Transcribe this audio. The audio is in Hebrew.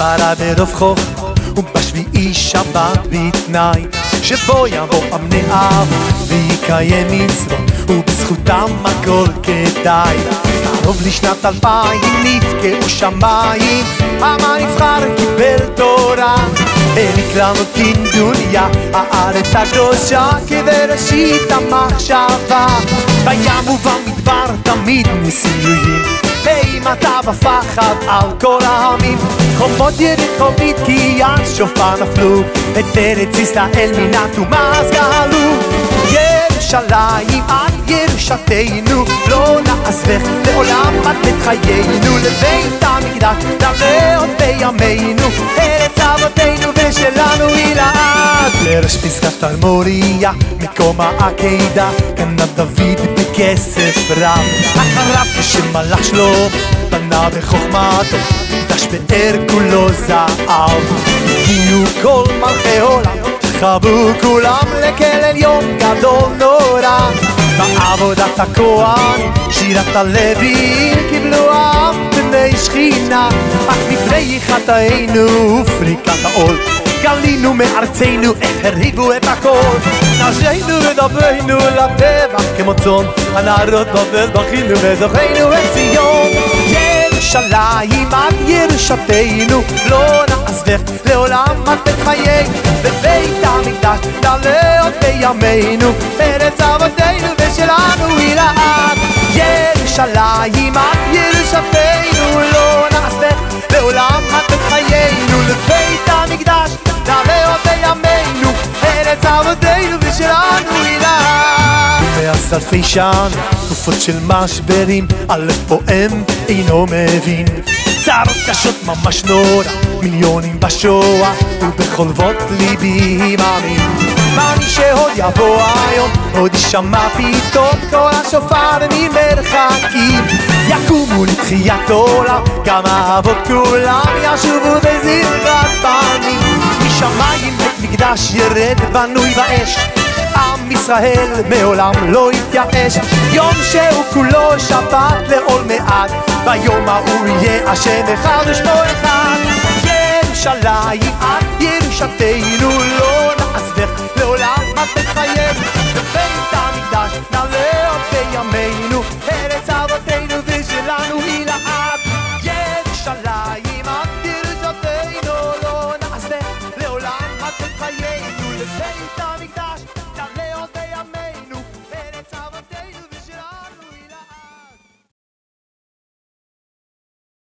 ברא ברוב חוכמה ובשביעי שבת בתנאי שבו יבוא בני אב ויקיים מצוות ובזכותם הכל כדאי. קרוב לשנת 2000 נפקעו שמיים, עם הנבחר קיבל תורה, העניק לנו כדוניה הארץ הקדושה כבראשית המחשבה. בים ובמדבר תמיד ניסים יהיו, אימתה ופחד על כל העמים, חומות יריחו בתקיעת שופר נפלו, את ארץ ישראל מן הטומאה גאלו. ירושלים את ירושתנו, לא נעזבך לעולם את בית חיינו, לבית המקדש נעבור בימינו, ארץ אבותינו ושלנו היא לעד. לראש פסגת מוריה מקום העקדה קנה דוד בכסף רב, אחריו כשמלך שלמה בנה בחוכמתו מקדש באר כולו זהב. הגיעו כל מלכי עולם שכבו כולם לקלל יום גדול נורא, בעבודת הכהן שירת הלווים קיבלו עם בני שכינה, אך מפני חטאינו ופריקת העול גלינו מארצנו, איך הריבו את הכל. נשנו ודברינו לטבח כמו צאן, הנערות בבל בכינו וזוכינו את ציון. ירושלים את ירושתנו, לא נעזבך לעולם את בית חיינו, בבית המקדש נעלה עוד בימינו, ארץ אבותינו ושלנו היא לעד. ירושלים את ירושתנו, לא נעזבך לעולם את בית חיינו, לבית המקדש נעלה עוד בימינו, ארץ אבותינו ושלנו היא לעד. ומאז אלפי שנה תקופות של משברים, א' פועם אינו מבין, צרות קשות ממש נורא, מיליונים בשואה ובכל לבות ליבי מאמין. מאמין שעוד יבוא היום, עוד יישמע פתאום כל השופר ממרחקים, יקומו לתחיית עולם גם האבות כולם ישובו בזמרת בנים. משמיים בית מקדש ירד בנוי באש, עם ישראל מעולם לא יתייאש, יום שהוא כולו שבת לעול מעט, ביום ההוא יהיה השם אחד ושמו אחד. ירושלים את ירושתנו, לא נעזבך לעולם את בית חיינו,